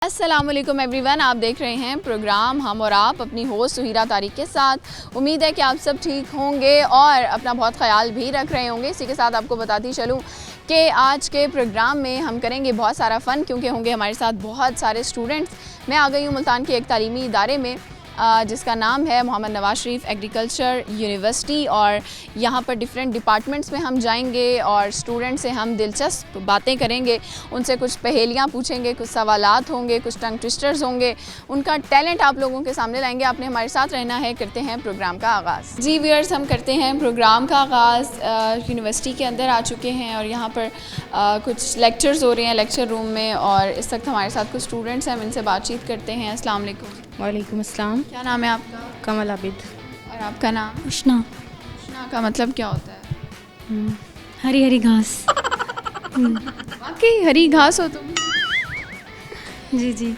अस्सलामुअलैकुम एवरीवन, आप देख रहे हैं प्रोग्राम हम और आप अपनी होस्ट सुहीरा तारिक के साथ। उम्मीद है कि आप सब ठीक होंगे और अपना बहुत ख्याल भी रख रहे होंगे। इसी के साथ आपको बताती चलूँ कि आज के प्रोग्राम में हम करेंगे बहुत सारा फ़न, क्योंकि होंगे हमारे साथ बहुत सारे स्टूडेंट्स। मैं आ गई हूँ मुल्तान के एक तालीमी इदारे में जिसका नाम है मोहम्मद नवाज शरीफ एग्रीकल्चर यूनिवर्सिटी, और यहाँ पर डिफरेंट डिपार्टमेंट्स में हम जाएंगे और स्टूडेंट से हम दिलचस्प बातें करेंगे, उनसे कुछ पहेलियाँ पूछेंगे, कुछ सवालात होंगे, कुछ टंग ट्विस्टर्स होंगे, उनका टैलेंट आप लोगों के सामने लाएंगे। आपने हमारे साथ रहना है। करते हैं प्रोग्राम का आगाज़। जी व्यूअर्स, हम करते हैं प्रोग्राम का आगाज़। यूनिवर्सिटी के अंदर आ चुके हैं और यहाँ पर कुछ लेक्चर्स हो रहे हैं लेक्चर रूम में, और इस वक्त हमारे साथ कुछ स्टूडेंट्स हैं, हम इनसे बातचीत करते हैं। अस्सलाम वालेकुम। वालेकुम अस्सलाम। क्या नाम है आपका? कमल आबिद। और आपका नाम? उष्णा। उष्णा का मतलब क्या होता है? हरी हरी घास। वाकई हरी घास हो तुम? जी जी।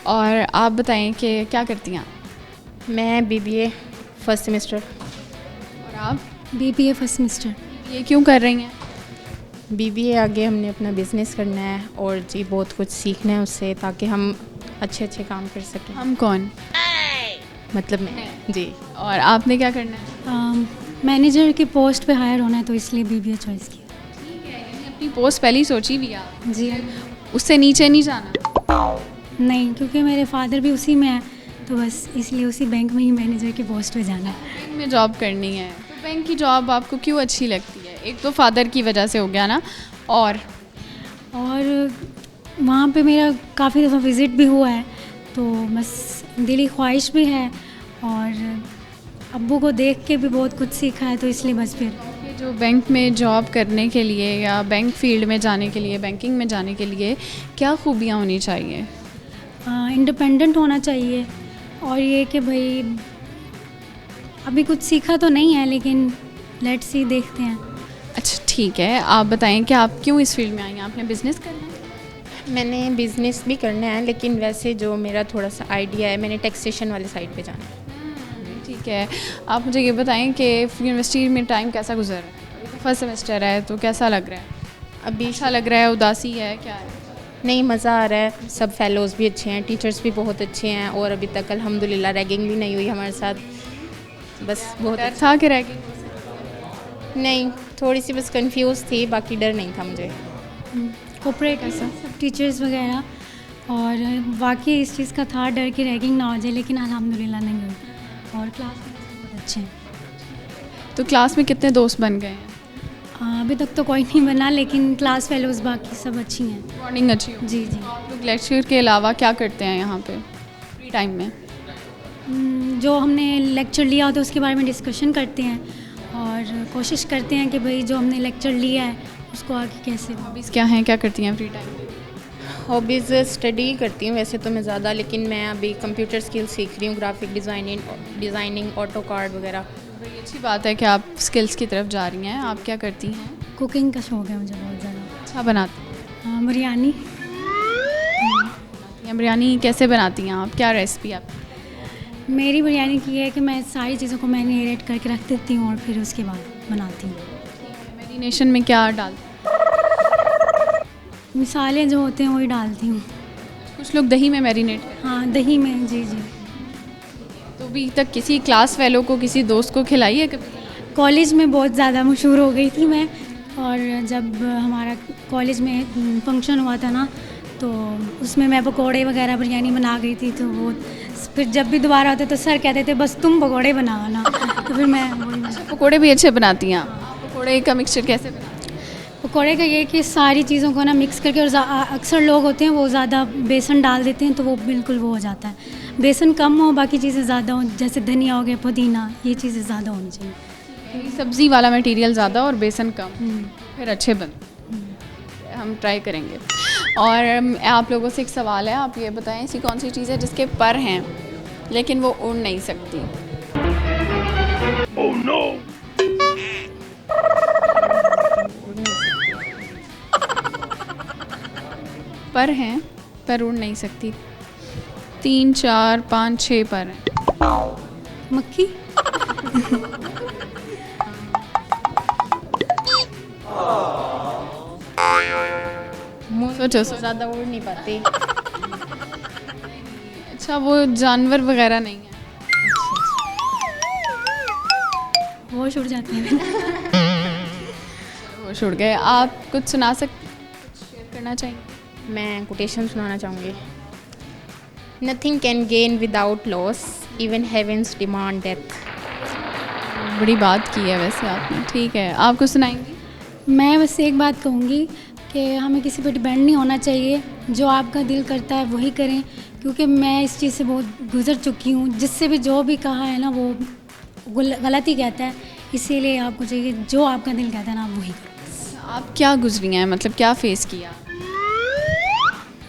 और आप बताएं कि क्या करती हैं आप? मैं बीबीए फर्स्ट सेमेस्टर। और आप? BBA first semester. ये क्यों कर रही हैं? बीबीए आगे हमने अपना बिज़नेस करना है और जी बहुत कुछ सीखना है उससे, ताकि हम अच्छे अच्छे काम कर सकें। हम कौन? मतलब मैं जी। और आपने क्या करना है? मैनेजर की पोस्ट पे हायर होना है, तो इसलिए बीबीए चॉइस किया। ठीक है, यानी अपनी पोस्ट पहले ही सोची भी आप, जी। उससे नीचे नहीं जाना? नहीं, क्योंकि मेरे फादर भी उसी में है, तो बस इसलिए उसी बैंक में ही मैनेजर की पोस्ट पे जाना है। बैंक में जॉब करनी है, तो बैंक की जॉब आपको क्यों अच्छी लगती है? एक तो फादर की वजह से हो गया ना, और वहाँ पे मेरा काफ़ी दफ़ा विज़िट भी हुआ है, तो बस दिली ख्वाहिश भी है, और अब्बू को देख के भी बहुत कुछ सीखा है, तो इसलिए बस फिर ये जो बैंक में जॉब करने के लिए या बैंक फील्ड में जाने के लिए, बैंकिंग में जाने के लिए क्या खूबियाँ होनी चाहिए? इंडिपेंडेंट होना चाहिए, और ये कि भाई अभी कुछ सीखा तो नहीं है, लेकिन लेट्स सी, देखते हैं। अच्छा ठीक है, आप बताएं कि आप क्यों इस फील्ड में आई हैं? आपने बिज़नेस करना है? मैंने बिज़नेस भी करना है, लेकिन वैसे जो मेरा थोड़ा सा आइडिया है, मैंने टैक्सेशन वाले साइड पे जाना है। ठीक है, आप मुझे ये बताएं कि यूनिवर्सिटी में टाइम कैसा गुजर रहा है? अभी तो फर्स्ट सेमेस्टर है, तो कैसा लग रहा है? अभी अच्छा लग रहा है, उदासी है, क्या है? नहीं, मज़ा आ रहा है। सब फेलोज़ भी अच्छे हैं, टीचर्स भी बहुत अच्छे हैं, और अभी तक अल्हम्दुलिल्लाह रैगिंग भी नहीं हुई हमारे साथ। बस बहुत डर था कि रैगिंग? नहीं, थोड़ी सी बस कंफ्यूज थी, बाकी डर नहीं था मुझे। कोऑपरेट सब टीचर्स वगैरह, और वाकई इस चीज़ का था डर कि रैगिंग ना हो जाए, लेकिन अल्हम्दुलिल्लाह नहीं हुई, और क्लास में बहुत अच्छे हैं। तो क्लास में कितने दोस्त बन गए हैं? अभी तक तो कोई नहीं बना, लेकिन क्लास फेलोज़ बाकी सब अच्छी हैं। मॉर्निंग अच्छी हो? जी जी। आप लोग लेक्चर के अलावा क्या करते हैं यहाँ पे फ्री टाइम में? जो हमने लेक्चर लिया होता है उसके बारे में डिस्कशन करते हैं, और कोशिश करते हैं कि भाई जो हमने लेक्चर लिया है उसको आगे कैसे। हॉबीज़ क्या हैं, क्या करती हैं फ्री टाइम में? हॉबीज़ स्टडी करती हूँ वैसे तो मैं ज़्यादा, लेकिन मैं अभी कंप्यूटर स्किल सीख रही हूँ, ग्राफिक डिज़ाइनिंग, ऑटो कार्ड वगैरह। बड़ी अच्छी बात है कि आप स्किल्स की तरफ जा रही हैं। आप क्या करती हैं? कुकिंग का शौक़ है मुझे बहुत ज़्यादा। अच्छा बनाती हैं? बिरयानी। बिरयानी कैसे बनाती हैं आप? क्या रेसिपी आप? मेरी बिरयानी की है कि मैं सारी चीज़ों को मैरिनेट करके रख देती हूँ और फिर उसके बाद बनाती हूँ। मैरिनेशन में क्या डालती हैं? मिसाले जो होते हैं वही डालती हूँ। कुछ लोग दही में मैरिनेट करते हैं। हाँ, दही में। जी जी। तो अभी तक किसी क्लास फेलो को, किसी दोस्त को खिलाई है कभी? कॉलेज में बहुत ज़्यादा मशहूर हो गई थी मैं, और जब हमारा कॉलेज में फंक्शन हुआ था ना, तो उसमें मैं पकोड़े वगैरह बिरयानी बना गई थी, तो वो फिर जब भी दोबारा आते तो सर कहते थे बस तुम पकोड़े बनाओ ना, तो फिर मैं पकोड़े भी अच्छे बनाती हैं आप? पकोड़े का मिक्सचर कैसे बनाती हैं? पकोड़े का ये कि सारी चीज़ों को ना मिक्स करके, और अक्सर लोग होते हैं वो ज़्यादा बेसन डाल देते हैं, तो वो बिल्कुल वो हो जाता है। बेसन कम हो, बाकी चीज़ें ज़्यादा हो, जैसे धनिया हो गया, पुदीना, ये चीज़ें ज़्यादा होनी चाहिए। सब्ज़ी वाला मटेरियल ज़्यादा और बेसन कम, फिर अच्छे बनते। हम ट्राई करेंगे। और आप लोगों से एक सवाल है, आप ये बताएं ऐसी कौन सी चीज़ है जिसके पर हैं लेकिन वो उड़ नहीं सकती? Oh, no! पर हैं पर उड़ नहीं सकती। 3, 4, 5, 6 पर हैं। मक्खी। मुँह सोचो ज़्यादा उड़ नहीं पाती। अच्छा, वो जानवर वगैरह नहीं है? होश उड़ जाते हैं। होश उड़ गए। आप कुछ सुना सकते हैं, कुछ शेयर करना चाहेंगे? मैं कोटेशन सुनाना चाहूँगी। Nothing can gain without loss, even heavens demand death. बड़ी बात की है वैसे आपने। ठीक है, आप कुछ सुनाएंगी? मैं बस एक बात कहूँगी कि हमें किसी पर डिपेंड नहीं होना चाहिए, जो आपका दिल करता है वही करें, क्योंकि मैं इस चीज़ से बहुत गुजर चुकी हूँ। जिससे भी जो भी कहा है ना वो गलत ही कहता है, इसीलिए आपको चाहिए जो आपका दिल कहता है ना आप वही करो। आप क्या गुजरी हैं, मतलब क्या फेस किया?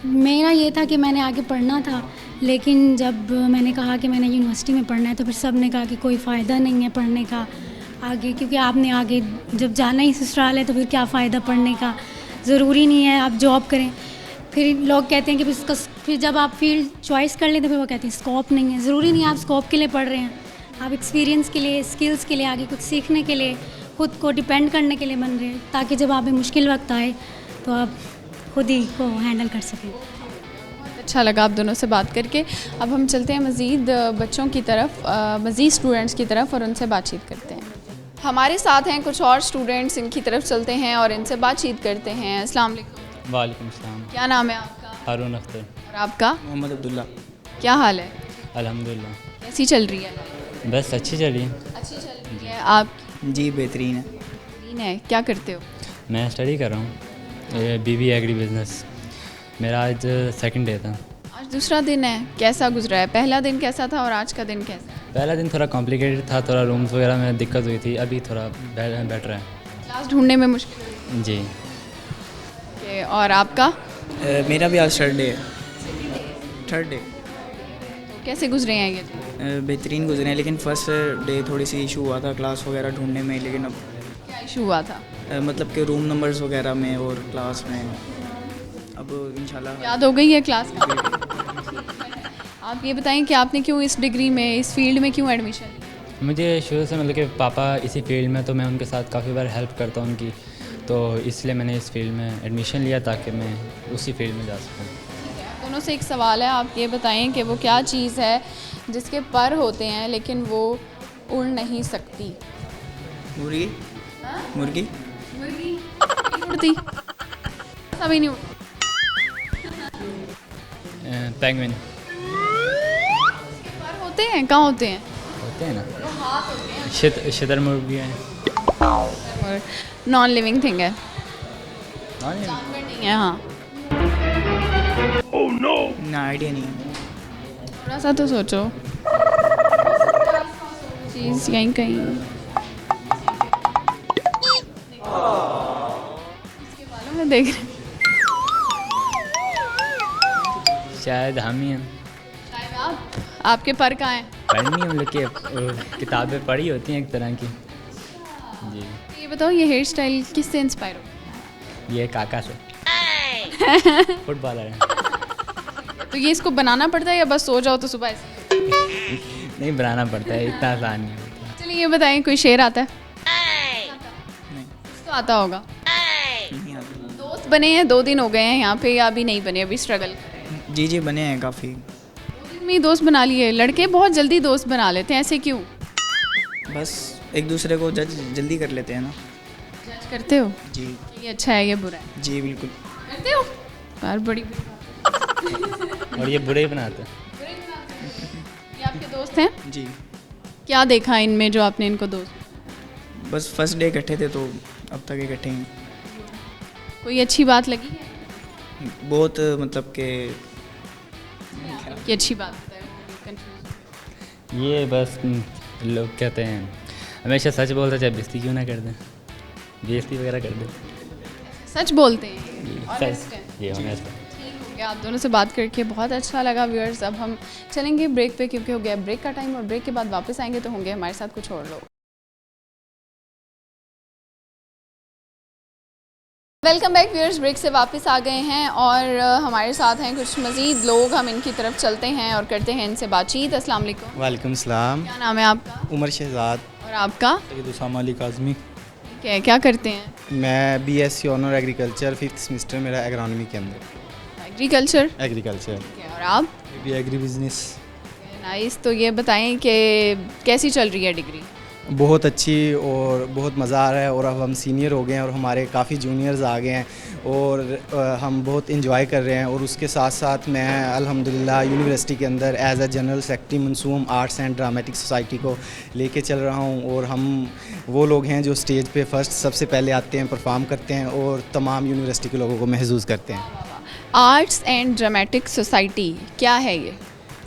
मेरा ये था कि मैंने आगे पढ़ना था, लेकिन जब मैंने कहा कि मैंने यूनिवर्सिटी में पढ़ना है तो फिर सब ने कहा कि कोई फ़ायदा नहीं है पढ़ने का आगे, क्योंकि आपने आगे जब जाना ही ससुराल है तो फिर क्या फ़ायदा पढ़ने का, ज़रूरी नहीं है आप जॉब करें। फिर लोग कहते हैं कि फिर जब आप फील्ड चॉइस कर लें तो फिर वो कहते हैं स्कोप नहीं है। ज़रूरी नहीं है आप स्कोप के लिए पढ़ रहे हैं, आप एक्सपीरियंस के लिए, स्किल्स के लिए, आगे कुछ सीखने के लिए, खुद को डिपेंड करने के लिए बन रहे हैं, ताकि जब आप मुश्किल वक्त आए तो आप खुद ही को हैंडल कर सकें। अच्छा लगा आप दोनों से बात करके। अब हम चलते हैं मज़ीद बच्चों की तरफ, मज़ीद स्टूडेंट्स की तरफ, और उनसे बातचीत करते हैं। हमारे साथ हैं कुछ और स्टूडेंट्स, इनकी तरफ चलते हैं और इनसे बातचीत करते हैं। अस्सलाम वालेकुम। वालेकुम सलाम। क्या नाम है आपका? हारून अख्तर। और आपका? मोहम्मद अब्दुल्ला। क्या हाल है? अल्हम्दुलिल्लाह। कैसी चल रही है? बस अच्छी चल रही है। अच्छी चल रही है। आप जी बेहतरीन है। बेहतरीन है। क्या करते हो? मैं स्टडी कर रहा हूँ, BBA एग्री बिजनेस। मेरा आज सेकंड डे था। आज दूसरा दिन है, कैसा गुजरा है? पहला दिन कैसा था और आज का दिन कैसा है? पहला दिन थोड़ा कॉम्प्लिकेटेड था, थोड़ा रूम्स वगैरह में दिक्कत हुई थी, अभी थोड़ा बेटर है। क्लास ढूंढने में मुश्किल हुई? जी। ओके, और आपका? मेरा भी आज थर्ड डे है। थर्ड डे तो कैसे गुजरे हैं ये दिन? बेहतरीन गुजरे हैं, लेकिन फर्स्ट डे थोड़ी सी इशू हुआ था क्लास वगैरह ढूंढने में, लेकिन अब क्या इशू हुआ था? मतलब कि रूम नंबर्स वगैरह में और क्लास में अब इंशाल्लाह याद हो गई है क्लास का? आप ये बताएं कि आपने क्यों इस डिग्री में, इस फील्ड में क्यों एडमिशन ली? मुझे शुरू से मतलब कि पापा इसी फील्ड में, तो मैं उनके साथ काफ़ी बार हेल्प करता हूँ उनकी, तो इसलिए मैंने इस फील्ड में एडमिशन लिया ताकि मैं उसी फील्ड में जा सकूँ। दोनों से एक सवाल है, आप ये बताएं कि वो क्या चीज़ है जिसके पर होते हैं लेकिन वो उड़ नहीं सकती? मुर्गी। मुर्गी। मुर्गी नहीं उड़ती, सभी नहीं उड़ती। पेंगुइन। पर होते हैं, कहाँ होते हैं? होते हैं ना, शुतुरमुर्ग भी हैं। और नॉन लिविंग थिंग है, हाँ, जानवर नहीं है। हाँ, ना आइडिया नहीं है। थोड़ा सा तो सोचो। चीज़ यहीं कहीं। इसके बालों में देख रहे हैं। शायद हम ही हैं। शायद आपके पर कहाँ हैं? पढ़नी हम लोग के किताबें पढ़ी होती हैं एक तरह की। जी। ये बताओ, ये हेयर स्टाइल किससे इंस्पायर हो? ये काका से। फुटबॉलर है। तो ये इसको बनाना पड़ता है या बस सो जाओ तो सुबह ऐसे? नहीं, बनाना पड़ता है, इतना आसान नहीं होता। चलिए ये बताएं, कोई शेर आता है? नहीं तो आता होगा। नहीं आता। दोस्त बने हैं, 2 दिन हो गए हैं यहाँ पे, या अभी नहीं बने, अभी स्ट्रगल कर रहे हैं? जी जी बने हैं काफ़ी। 2 दिन में ही दोस्त बना लिए? लड़के बहुत जल्दी दोस्त बना लेते हैं, ऐसे क्यों? बस एक दूसरे को जज जल्दी कर लेते हैं ना। जज करते हो? जी ये अच्छा है, ये बुरा है? जी बिल्कुल। करते हो यार, बड़ी बुरी और ये बुरे ही बनाते हैं। ये आपके दोस्त हैं? जी क्या देखा इनमें जो आपने इनको दोस्त? बस फर्स्ट डे इकट्ठे थे तो अब तक इकट्ठे हैं। कोई अच्छी बात लगी है बहुत मतलब कि कि अच्छी बात है? कंफ्यूज। ये बस लोग कहते हैं हमेशा सच बोलते, चाहे बेइज्जती क्यों ना कर दें, बेइज्जती वगैरह कर दें। सच बोलते हैं, honest हैं। ये honest है। ठीक हो गया, आप दोनों से बात करके बहुत अच्छा लगा व्यूअर्स। अब हम चलेंगे ब्रेक पे, क्योंकि हो गया ब्रेक का टाइम, और ब्रेक के बाद वापस आएंगे तो होंगे हमारे साथ कुछ और लोग। वेलकम बैक व्यूअर्स, ब्रेक से वापस आ गए हैं और हमारे साथ हैं कुछ मज़ीद लोग। हम इनकी तरफ चलते हैं और करते हैं इनसे बातचीत। अस्सलाम वालेकुम। वालेकुम सलाम। क्या नाम है आपका? उमर शहजाद। और आपका? उसामा अली काज़मी। ठीक है, क्या करते हैं? मैं BSc honour agriculture 5th semester मेरा एग्रोनॉमी के अंदर। एग्रीकल्चर। एग्रीकल्चर। और आप? B agri business. नाइस। तो ये बताएं कि कैसी चल रही है डिग्री? बहुत अच्छी और बहुत मज़ा आ रहा है, और अब हम सीनियर हो गए हैं और हमारे काफ़ी जूनियर्स आ गए हैं, और हम बहुत इंजॉय कर रहे हैं। और उसके साथ साथ मैं अल्हम्दुलिल्लाह यूनिवर्सिटी के अंदर एज अ जनरल सेक्रेटरी मंसूम आर्ट्स एंड ड्रामेटिक सोसाइटी को लेके चल रहा हूँ। और हम वो लोग हैं जो स्टेज पे फर्स्ट सबसे पहले आते हैं, परफॉर्म करते हैं और तमाम यूनिवर्सिटी के लोगों को महसूस करते हैं। आर्ट्स एंड ड्रामेटिक सोसाइटी क्या है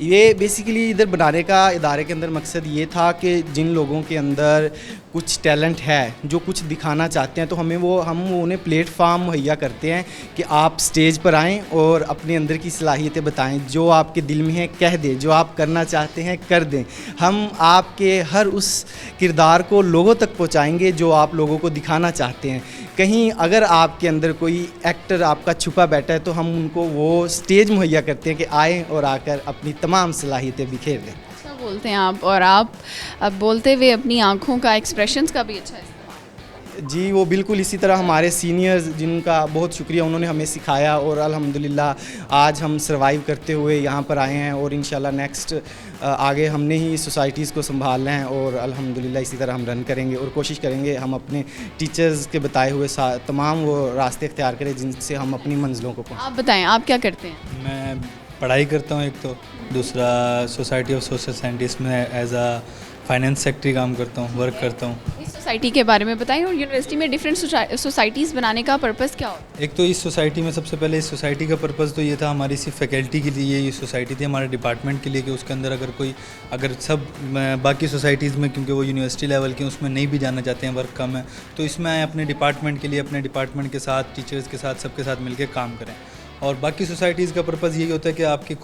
ये बेसिकली इधर बनाने का इदारे के अंदर मकसद ये था कि जिन लोगों के अंदर कुछ टैलेंट है, जो कुछ दिखाना चाहते हैं, तो हम उन्हें प्लेटफार्म मुहैया करते हैं कि आप स्टेज पर आएँ और अपने अंदर की सलाहियतें बताएं, जो आपके दिल में है कह दें, जो आप करना चाहते हैं कर दें। हम आपके हर उस किरदार को लोगों तक पहुंचाएंगे जो आप लोगों को दिखाना चाहते हैं। कहीं अगर आपके अंदर कोई एक्टर आपका छुपा बैठा है तो हम उनको वो स्टेज मुहैया करते हैं कि आएँ और आकर अपनी तमाम सलाहियतें बिखेर दें। अच्छा बोलते हैं आप, और आप अब बोलते हुए अपनी आँखों का एक्सप्रेशंस का भी अच्छा इस्तेमाल। जी वो बिल्कुल इसी तरह हमारे सीनियर्स, जिनका बहुत शुक्रिया, उन्होंने हमें सिखाया और अल्हम्दुलिल्लाह आज हम सर्वाइव करते हुए यहाँ पर आए हैं। और इंशाल्लाह नेक्स्ट आगे हमने ही सोसाइटीज़ को संभालना है और अल्हम्दुलिल्लाह इसी तरह हम रन करेंगे और कोशिश करेंगे हम अपने टीचर्स के बताए हुए तमाम वो रास्ते इख्तियार करें जिनसे हम अपनी मंजिलों को पहुँच। आप बताएं आप क्या करते हैं? मैं पढ़ाई करता हूँ एक तो, दूसरा सोसाइटी ऑफ सोशल साइंटिस्ट में एज आ फाइनेंस सेक्रेटरी काम करता हूँ, वर्क करता हूँ। इस सोसाइटी के बारे में बताएं, और यूनिवर्सिटी में डिफरेंट सोसाइटीज़ बनाने का पर्पस क्या होता है? एक तो इस सोसाइटी में सबसे पहले इस सोसाइटी का पर्पस तो ये था, हमारी सिर्फ फैकल्टी के लिए ये सोसाइटी थी, हमारे डिपार्टमेंट के लिए, कि उसके अंदर अगर सब बाकी सोसाइटीज़ में, क्योंकि वो यूनिवर्सिटी लेवल की, उसमें नहीं भी जाना चाहते हैं, वर्क कम है, तो इसमें आए अपने डिपार्टमेंट के लिए, अपने डिपार्टमेंट के साथ, टीचर्स के साथ, सबके साथ मिलकर काम करें। और बाकी सोसाइटीज़ का पर्पज़ यही होता है कि आपकी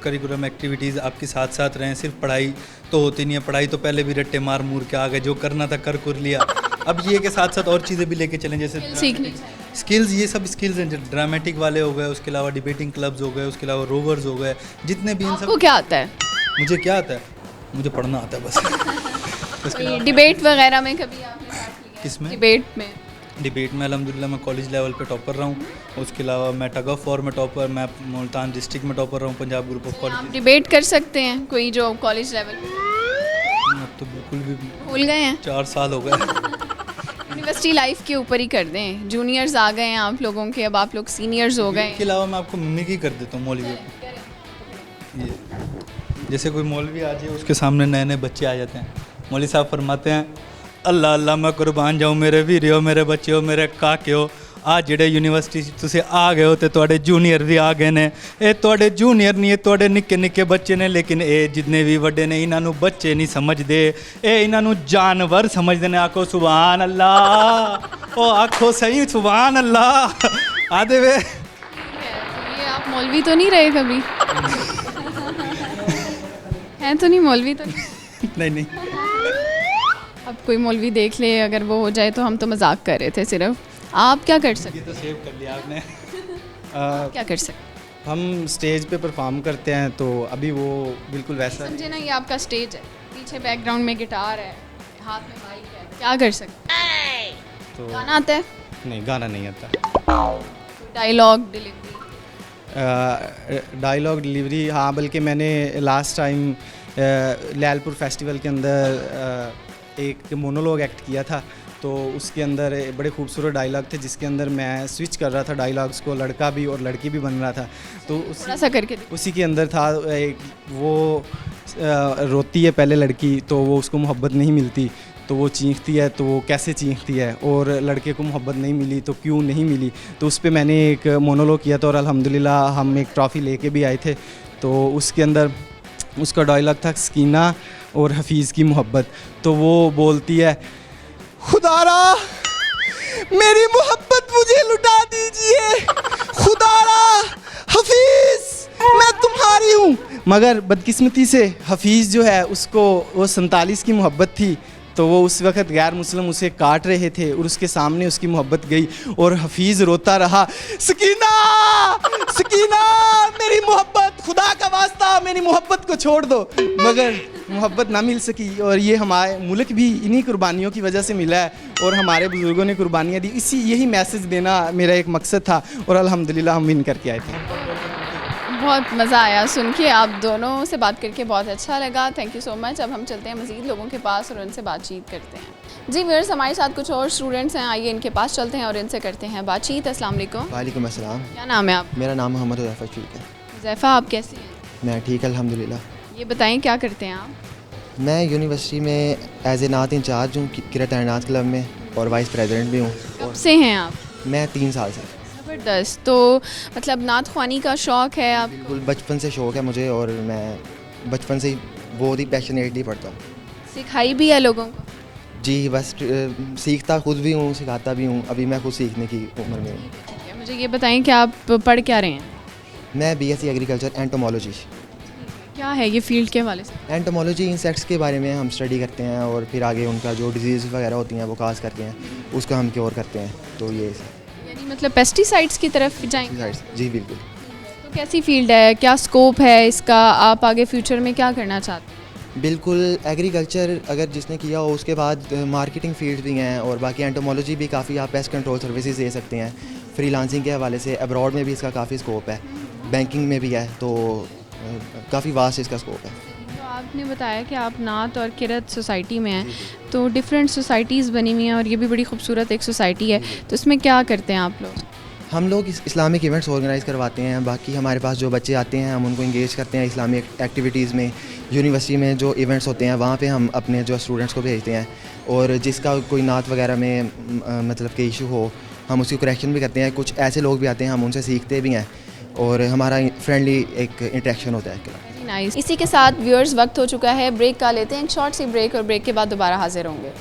करिकुलम एक्टिविटीज़ आपके साथ साथ रहें। सिर्फ पढ़ाई तो होती नहीं है, पढ़ाई तो पहले भी रट्टे मार मूर के आ गए, जो करना था कर लिया। अब ये के साथ साथ और चीज़ें भी लेके चलें, जैसे सीखनी स्किल्स, ये सब स्किल्स हैं, ड्रामेटिक वाले हो गए, उसके अलावा डिबेटिंग क्लब्स हो गए, उसके अलावा रोवर्स हो गए, जितने भी इन सब। आपको क्या आता है? मुझे क्या आता है? मुझे पढ़ना आता है बस। डिबेट वगैरह में कभी आपने पार्ट लिया? किसमें? डिबेट में अल्हम्दुलिल्लाह मैं कॉलेज लेवल पे टॉपर रहा हूँ। उसके अलावा मैं टग ऑफ वॉर में टॉपर, मैं मुल्तान डिस्ट्रिक्ट में टॉपर रहा हूँ, पंजाब ग्रुप ऑफ आप कॉलेज। डिबेट कर सकते हैं कोई जो कॉलेज लेवल अब तो बिल्कुल भी भूल गए हैं? 4 साल हो गए। यूनिवर्सिटी लाइफ के ऊपर ही कर दें, जूनियर्स आ गए हैं आप लोगों के, अब आप लोग सीनियर्स हो गए। इसके अलावा मैं आपको मिमिक्री कर देता हूँ मौलवी की। ये जैसे कोई मौलवी आ जाए, उसके सामने नए नए बच्चे आ जाते हैं, मौलवी साहब फरमाते हैं, अल्लाह अल्लाह मैं कुर्बान जाऊँ मेरे वीरो, मेरे बच्चे हो, मेरे काके हो, आज जेडे यूनिवर्सिटी तुसे आ गए हो तो तुहाडे जूनियर भी आ गए ने। ये तुहाडे जूनियर नहीं, ये तुहाडे निक्के निक्के बच्चे ने, लेकिन ये जितने भी वड्डे ने इन्हां नूं बच्चे नहीं समझदे, ये इन्हां नूं जानवर समझदे ने। आखो सुभान अल्लाह, ओ आखो सही सुभान अल्लाह। आदे वे ये आप मौलवी तो नहीं रहे कभी? हैं तो नहीं मौलवी तो नहीं? नहीं अब कोई मौलवी देख ले, अगर वो हो जाए तो हम तो मजाक कर रहे थे सिर्फ। आप क्या कर सकते? ये तो सेव कर लिया आपने। क्या कर सकते? हम स्टेज पे परफॉर्म करते हैं तो अभी वो बिल्कुल वैसा। समझे ना, ये आपका स्टेज है, पीछे बैकग्राउंड में गिटार है, हाथ में माइक है, क्या कर सकते? तो गाना आता है? नहीं, गाना नहीं आता। Dialogue delivery? डायलॉग डिलीवरी हाँ, बल्कि मैंने लास्ट टाइम लैलपुर फेस्टिवल के अंदर एक मोनोलॉग एक्ट किया था, तो उसके अंदर बड़े खूबसूरत डायलॉग थे, जिसके अंदर मैं स्विच कर रहा था डायलॉग्स को, लड़का भी और लड़की भी बन रहा था। तो थोड़ा सा करके उसी के अंदर था वो रोती है पहले लड़की, तो वो उसको मोहब्बत नहीं मिलती, तो वो चीखती है, तो वो कैसे चीखती है, और लड़के को मोहब्बत नहीं मिली तो क्यों नहीं मिली। तो उस पर मैंने एक मोनोलॉग किया था और अल्हम्दुलिल्लाह हम एक ट्रॉफ़ी लेके भी आए थे। तो उसके अंदर उसका डायलॉग था सकीना और हफीज़ की मोहब्बत। तो वो बोलती है, खुदारा मेरी मोहब्बत मुझे लुटा दीजिए, खुदारा हफीज़ मैं तुम्हारी हूँ। मगर बदकिस्मती से हफीज़ जो है उसको वो 47 की मोहब्बत थी, तो वो उस वक़्त गैर मुस्लिम उसे काट रहे थे और उसके सामने उसकी मोहब्बत गई और हफीज़ रोता रहा, सकीना सकीना मेरी मोहब्बत, खुदा का वास्ता मेरी मोहब्बत को छोड़ दो। मगर मोहब्बत ना मिल सकी, और ये हमारे मुल्क भी इन्हीं कुर्बानियों की वजह से मिला है और हमारे बुज़ुर्गों ने कुर्बानियाँ दी। यही मैसेज देना मेरा एक मकसद था और अल्हम्दुलिल्लाह हम विन करके आए थे। बहुत मज़ा आया सुन के, आप दोनों से बात करके बहुत अच्छा लगा, थैंक यू सो मच। अब हम चलते हैं मज़ीद लोगों के पास और उनसे बातचीत करते हैं। जी व्यूअर्स, हमारे साथ कुछ और स्टूडेंट्स हैं, आइए इनके पास चलते हैं और इनसे करते हैं बातचीत। अस्सलाम वालेकुम। वालेकुम अस्सलाम। क्या नाम है आप? मेरा नाम मोहम्मद हुज़ैफ़ा शरीक है। ज़ैफ़ा, आप कैसी हैं? मैं ठीक अल्हम्दुलिल्लाह। ये बताएं क्या करते हैं आप? मैं यूनिवर्सिटी में एज ए नात इंचार्ज हूँ किरत नात क्लब में और वाइस प्रेसिडेंट भी हूँ। कब से हैं आप? मैं 3 साल से। ज़बरदस्त। तो मतलब नात ख़्वानी का शौक़ है आप? बिल्कुल, बचपन से शौक़ है मुझे और मैं बचपन से ही बहुत ही पैशनेटली पढ़ता हूँ। सिखाई भी है लोगों को? जी, बस सीखता खुद भी हूँ, सिखाता भी हूँ। अभी मैं खुद सीखने की उम्र में हूँ। ठीक है, मुझे ये बताएं कि आप पढ़ क्या रहे हैं? मैं BSc एग्रीकल्चर एंटोमोलॉजी। क्या है ये फील्ड के हवाले से? एंटोमोलॉजी इंसेक्ट्स के बारे में हम स्टडी करते हैं और फिर आगे उनका जो डिजीज़ वगैरह होती हैं वो काज करते हैं, उसका हम क्योर करते हैं। तो ये यानी मतलब पेस्टिसाइड्स की तरफ जाएंगे? जी बिल्कुल। तो कैसी फील्ड है, क्या स्कोप है इसका, आप आगे फ्यूचर में क्या करना चाहते हैं? बिल्कुल, एग्रीकल्चर अगर जिसने किया हो उसके बाद मार्केटिंग फील्ड भी हैं और बाकी एंटोमोलॉजी भी काफ़ी आप पेस्ट कंट्रोल सर्विसेज दे सकते हैं। फ्रीलांसिंग के हवाले से अब्रॉड में भी इसका काफ़ी स्कोप है, बैंकिंग में भी है, तो काफ़ी वास्ट इसका स्कोप है। तो आपने बताया कि आप नात और किरत सोसाइटी में हैं, तो डिफरेंट सोसाइटीज़ बनी हुई हैं और ये भी बड़ी खूबसूरत एक सोसाइटी है, तो इसमें क्या करते हैं आप लोग? हम लोग इस्लामिक इवेंट्स ऑर्गेनाइज़ करवाते हैं। बाकी हमारे पास जो बच्चे आते हैं हम उनको इंगेज करते हैं इस्लामिक एक्टिविटीज़ में। यूनिवर्सिटी में जो इवेंट्स होते हैं वहाँ पे हम अपने जो स्टूडेंट्स को भेजते हैं और जिसका कोई नात वगैरह में मतलब कि इशू हो हम उसकी करेक्शन भी करते हैं। कुछ ऐसे लोग भी आते हैं, हम उनसे सीखते भी हैं और हमारा फ्रेंडली एक इंटरेक्शन होता है। नाइस। इसी के साथ व्यूअर्स, वक्त हो चुका है ब्रेक का, लेते हैं एक शॉर्ट सी ब्रेक और ब्रेक के बाद दोबारा हाजिर होंगे।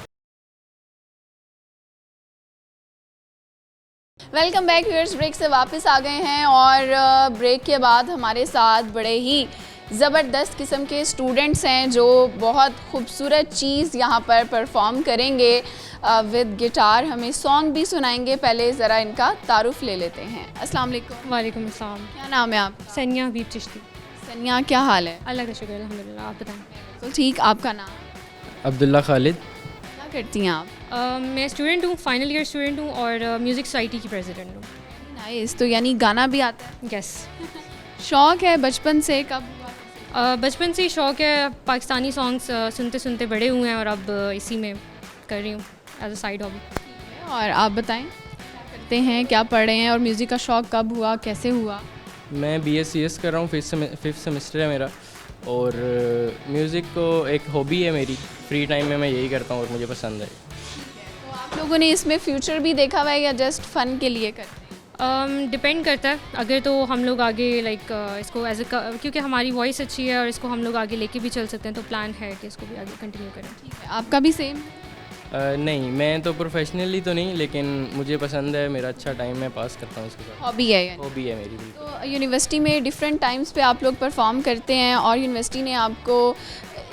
वेलकम बैक व्यूअर्स, ब्रेक से वापस आ गए हैं और ब्रेक के बाद हमारे साथ बड़े ही ज़बरदस्त किस्म के स्टूडेंट्स हैं जो बहुत खूबसूरत चीज़ यहाँ पर परफॉर्म करेंगे विद गिटार, हमें सॉन्ग भी सुनाएंगे। पहले ज़रा इनका तारुफ ले लेते हैं। अस्सलाम वालेकुम। वालेकुम अस्सलाम। क्या नाम है आप? सनिया हबीब चिश्ती। सनिया, क्या हाल है? अल्लाह का शुक्र अल्हम्दुलिल्लाह, आप बताएं। तो ठीक, आपका नाम? अब्दुल्ला खालिद। क्या करती हैं आप? मैं स्टूडेंट हूँ, फाइनल ईयर स्टूडेंट हूँ और म्यूज़िक सोसाइटी की प्रेसिडेंट हूँ। नाइस। तो यानी गाना भी आता है? यस। शौक़ है बचपन से, कब हुआ? बचपन से ही शौक़ है, पाकिस्तानी सॉन्ग्स सुनते सुनते बड़े हुए हैं और अब इसी में कर रही हूँ एज अ साइड हॉबी। और आप बताएं क्या करते हैं, क्या पढ़ रहे हैं और म्यूज़िक का शौक़ कब हुआ, कैसे हुआ? मैं BScs कर रहा हूँ, फिफ्थ सेमेस्टर है मेरा और म्यूज़िक को एक हॉबी है मेरी। फ्री टाइम में मैं यही करता हूँ और मुझे पसंद है। तो आप लोगों ने इसमें फ्यूचर भी देखा हुआ है या जस्ट फ़न के लिए करते हैं? डिपेंड करता है। अगर तो हम लोग आगे इसको एज क्योंकि हमारी वॉइस अच्छी है और इसको हम लोग आगे लेके भी चल सकते हैं, तो प्लान है कि इसको भी आगे कंटिन्यू करें। ठीक है, आपका भी सेम? नहीं, मैं तो प्रोफेशनली तो नहीं, लेकिन मुझे पसंद है, मेरा अच्छा टाइम मैं पास करता हूँ इसके साथ। हॉबी है यानी? हॉबी है मेरी बिल्कुल। तो यूनिवर्सिटी में डिफरेंट टाइम्स पे आप लोग परफॉर्म करते हैं और यूनिवर्सिटी ने आपको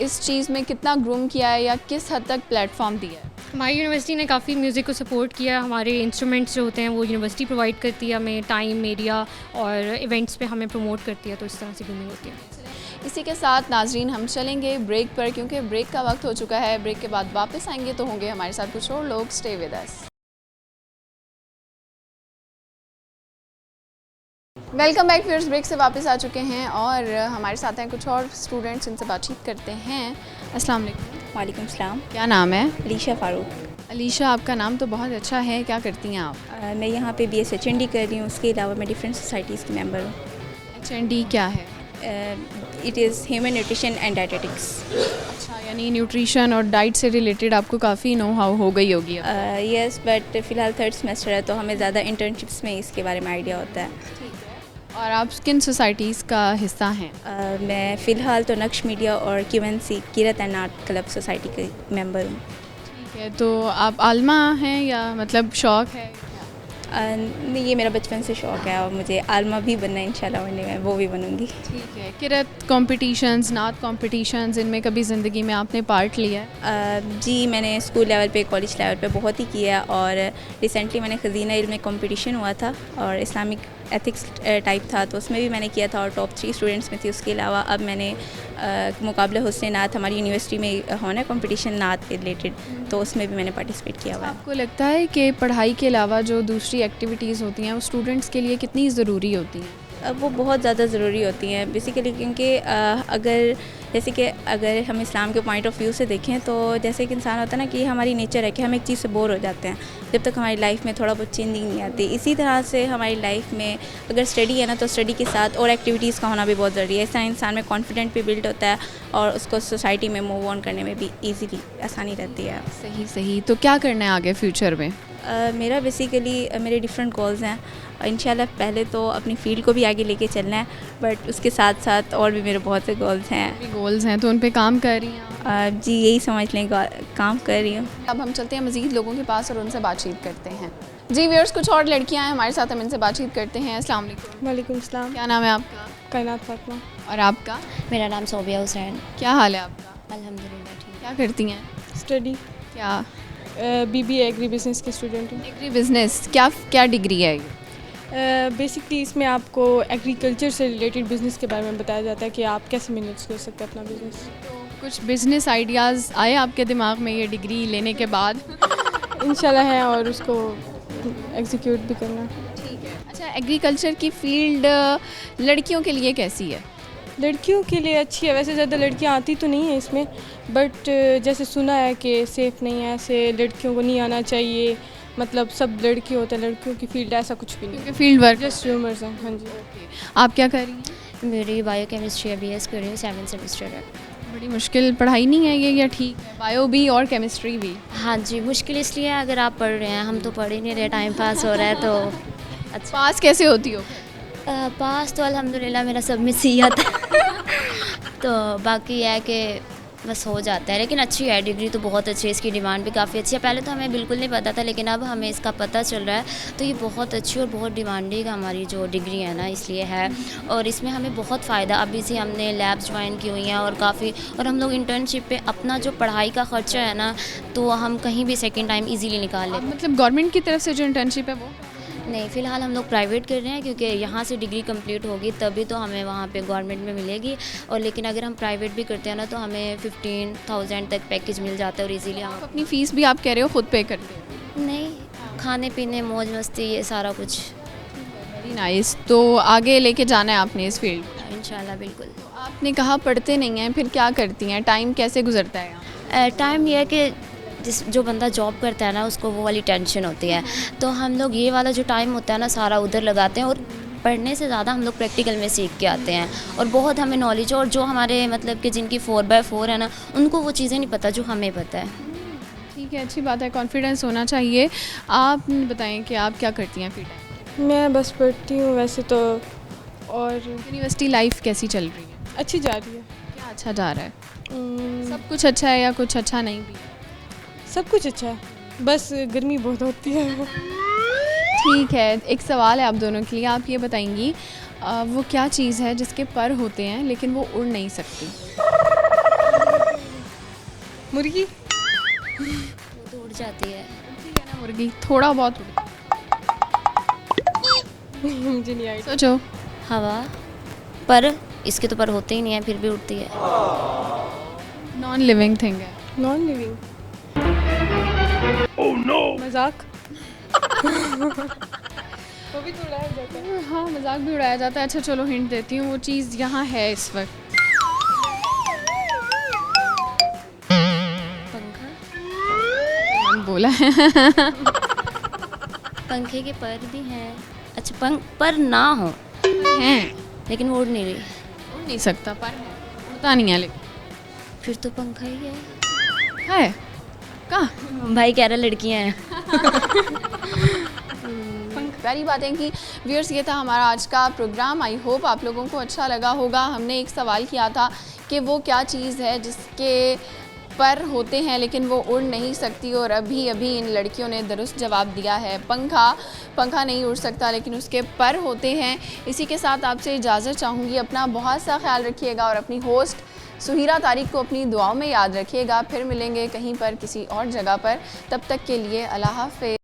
इस चीज़ में कितना ग्रूम किया है या किस हद तक प्लेटफॉर्म दिया है? हमारी यूनिवर्सिटी ने काफ़ी म्यूज़िक को सपोर्ट किया। हमारे इंस्ट्रूमेंट्स जो होते हैं वो यूनिवर्सिटी प्रोवाइड करती है हमें, टाइम, एरिया और इवेंट्स पे हमें प्रमोट करती है, तो इस तरह से ग्रूमिंग होती है। इसी के साथ नाजरीन हम चलेंगे ब्रेक पर, क्योंकि ब्रेक का वक्त हो चुका है। ब्रेक के बाद वापस आएंगे तो होंगे हमारे साथ कुछ और लोग। Stay with us. Welcome back viewers, break से वापस आ चुके हैं और हमारे साथ हैं कुछ और स्टूडेंट्स, इनसे बातचीत करते हैं। अस्सलाम वालेकुम। वालेकुम सलाम। क्या नाम है? अलीशा फ़ारूक। अलीशा, आपका नाम तो बहुत अच्छा है, क्या करती हैं आप? मैं यहाँ पे BS HND कर रही हूँ, उसके अलावा मैं डिफरेंट सोसाइटीज़ की मेंबर हूँ। HND क्या है? It is human nutrition and dietetics. अच्छा, यानी न्यूट्रिशन और डाइट से रिलेटेड आपको काफ़ी नो हाउ हो गई होगी। यस, बट फ़िलहाल 3rd सेमेस्टर है तो हमें ज़्यादा इंटर्नशिप्स में इसके बारे में आइडिया होता है। और आप किन सोसाइटीज़ का हिस्सा हैं? मैं फ़िलहाल तो नक्श मीडिया और QNC Kirat and art club society के मेंबर हूँ। ठीक है, तो आप आलमा हैं या मतलब शौक़ है? नहीं, ये मेरा बचपन से शौक़ है और मुझे आलमा भी बनना है इंशाल्लाह, बनने में वो भी बनूँगी। ठीक है। किरत कॉम्पिटिशन्स, नात कॉम्पिटिशन्स, इनमें कभी ज़िंदगी में आपने पार्ट लिया है? जी, मैंने स्कूल लेवल पे, कॉलेज लेवल पे बहुत ही किया और रिसेंटली मैंने खजीना इल्म में कंपटीशन हुआ था और इस्लामिक एथिक्स टाइप था तो उसमें भी मैंने किया था और टॉप 3 स्टूडेंट्स में थी। उसके अलावा अब मैंने मुकाबला हुस्न नात हमारी यूनिवर्सिटी में होना है कंपटीशन नात के रिलेटेड, तो उसमें भी मैंने पार्टिसिपेट किया हुआ है। आपको लगता है कि पढ़ाई के अलावा जो दूसरी एक्टिविटीज़ होती हैं वो स्टूडेंट्स के लिए कितनी ज़रूरी होती हैं? वो बहुत ज़्यादा ज़रूरी होती हैं बेसिकली, क्योंकि अगर हम इस्लाम के पॉइंट ऑफ व्यू से देखें तो जैसे एक इंसान होता है ना कि हमारी नेचर है कि हम एक चीज़ से बोर हो जाते हैं जब तक हमारी लाइफ में थोड़ा बहुत चेंजिंग नहीं आती। इसी तरह से हमारी लाइफ में अगर स्टडी है ना तो स्टडी के साथ और एक्टिविटीज़ का होना भी बहुत ज़रूरी है। इससे इंसान में कॉन्फिडेंट भी बिल्ड होता है और उसको सोसाइटी में मूव ऑन करने में भी ईजीली आसानी रहती है। सही। तो क्या करना है आगे फ्यूचर में? मेरा बेसिकली मेरे डिफरेंट गोल्स हैं। इंशाल्लाह पहले तो अपनी फील्ड को भी आगे लेके चलना है, बट उसके साथ साथ और भी मेरे बहुत से गोल्स हैं। तो उन पे काम कर रही हैं? जी यही समझ लें, काम कर रही हूँ। अब हम चलते हैं मज़ीद लोगों के पास और उनसे बातचीत करते हैं। जी व्यूअर्स, कुछ और लड़कियां हैं हमारे साथ, हम इनसे बातचीत करते हैं। अस्सलाम वालेकुम। वालेकुम सलाम। क्या नाम है आपका? कायनात फातिमा। और आपका? मेरा नाम सोबिया हुसैन। क्या हाल है आपका? अल्हम्दुलिल्लाह ठीक। क्या करती हैं? स्टडी। क्या? बीबीए एग्री बिजनेस की स्टूडेंट हूँ। एग्री बिजनेस, क्या डिग्री है ये? बेसिकली इसमें आपको एग्रीकल्चर से रिलेटेड बिज़नेस के बारे में बताया जाता है कि आप कैसे मैनेज कर सकते हैं अपना बिज़नेस। तो कुछ बिजनेस आइडियाज़ आए आपके दिमाग में ये डिग्री लेने के बाद? इंशाल्लाह है, और उसको एग्जीक्यूट भी करना। ठीक है। अच्छा, एग्रीकल्चर की फील्ड लड़कियों के लिए कैसी है? लड़कियों के लिए अच्छी है, वैसे ज़्यादा लड़कियां आती तो नहीं है इसमें, बट जैसे सुना है कि सेफ़ नहीं है, ऐसे लड़कियों को नहीं आना चाहिए, मतलब सब लड़के होते हैं, लड़कियों की फील्ड ऐसा कुछ भी नहीं। क्योंकि फील्ड वर्क जस्ट रूमर्स हैं। हाँ जी। आप क्या कर रही हैं? मेरी बायोकेमिस्ट्री है, BS कर रही हूँ, 7th सेमेस्टर है। बड़ी मुश्किल पढ़ाई नहीं है ये, या ठीक है? बायो भी और केमिस्ट्री भी? हाँ जी, मुश्किल इसलिए है अगर आप पढ़ रहे हैं, हम तो पढ़ ही नहीं रहे, टाइम पास हो रहा है। तो अच्छा, पास कैसे होती हो? पास तो अल्हम्दुलिल्लाह मेरा सब में सी आता है तो बाकी है कि बस हो जाता है, लेकिन अच्छी है डिग्री तो बहुत अच्छी है, इसकी डिमांड भी काफ़ी अच्छी है। पहले तो हमें बिल्कुल नहीं पता था, लेकिन अब हमें इसका पता चल रहा है, तो ये बहुत अच्छी और बहुत डिमांडिंग हमारी जो डिग्री है ना, इसलिए है। और इसमें हमें बहुत फ़ायदा, अभी से हमने लैब्स ज्वाइन की हुई हैं और काफ़ी, और हम लोग इंटर्नशिप पे अपना जो पढ़ाई का ख़र्चा है ना, तो हम कहीं भी सेकेंड टाइम ईज़िली निकाल लेते हैं। मतलब गवर्नमेंट की तरफ से जो इंटर्नशिप है वो? नहीं, फ़िलहाल हम लोग प्राइवेट कर रहे हैं, क्योंकि यहाँ से डिग्री कंप्लीट होगी तभी तो हमें वहाँ पे गवर्नमेंट में मिलेगी। और लेकिन अगर हम प्राइवेट भी करते हैं ना, तो हमें 15,000 तक पैकेज मिल जाता है, और इजीली हम अपनी फ़ीस भी आप कह रहे हो खुद पे करते हो? नहीं, खाने पीने मौज मस्ती ये सारा कुछ। Very nice. तो आगे लेके जाना है आपने इस फील्ड को? इंशाल्लाह बिल्कुल। तो आपने कहा पढ़ते नहीं हैं, फिर क्या करती हैं? टाइम कैसे गुजरता है यहाँ? टाइम ये है कि जो बंदा जॉब करता है ना, उसको वो वाली टेंशन होती है, तो हम लोग ये वाला जो टाइम होता है ना, सारा उधर लगाते हैं, और पढ़ने से ज़्यादा हम लोग प्रैक्टिकल में सीख के आते हैं, और बहुत हमें नॉलेज, और जो हमारे मतलब कि जिनकी 4x4 है ना, उनको वो चीज़ें नहीं पता जो हमें पता है। ठीक है, अच्छी बात है, कॉन्फिडेंस होना चाहिए। आप बताएं कि आप क्या करती हैं फ्री टाइम? मैं बस पढ़ती हूँ वैसे तो। और यूनिवर्सिटी लाइफ कैसी चल रही है? अच्छी जा रही है। क्या अच्छा जा रहा है? सब कुछ अच्छा है या कुछ अच्छा नहीं भी? सब कुछ अच्छा है, बस गर्मी बहुत होती है। ठीक है, एक सवाल है आप दोनों के लिए, आप ये बताएंगी वो क्या चीज़ है जिसके पर होते हैं लेकिन वो उड़ नहीं सकती? मुर्गी। वो तो उड़ जाती है। ठीक है ना, मुर्गी थोड़ा बहुत उड़ती मुझे नहीं आई। सोचो। हवा। पर इसके तो पर होते ही नहीं है, फिर भी उड़ती है। नॉन लिविंग थिंग है। Non living. Oh no. मजाक। वो भी तो उड़ाया जाता है। हाँ, मजाक भी उड़ाया जाता है। अच्छा चलो हिंट देती हूँ, वो चीज़ यहाँ है इस वक्त। पंखा। बोला है। पंखे के पर भी हैं। अच्छा, पर ना हो हैं, लेकिन वो उड़ नहीं रही। उड़ नहीं सकता, पर उड़ता नहीं है, लेकिन फिर तो पंखा ही है। कहाँ? भाई कह रहा लड़कियाँ हैं। पहली बात है कि व्यूअर्स, ये था हमारा आज का प्रोग्राम। आई होप आप लोगों को अच्छा लगा होगा। हमने एक सवाल किया था कि वो क्या चीज़ है जिसके पर होते हैं लेकिन वो उड़ नहीं सकती, और अभी इन लड़कियों ने दुरुस्त जवाब दिया है पंखा नहीं उड़ सकता लेकिन उसके पर होते हैं। इसी के साथ आपसे इजाज़त चाहूँगी। अपना बहुत सा ख्याल रखिएगा और अपनी होस्ट सुहीरा तारिक को अपनी दुआओं में याद रखिएगा। फिर मिलेंगे कहीं पर किसी और जगह पर, तब तक के लिए अल्लाह हाफ़िज़।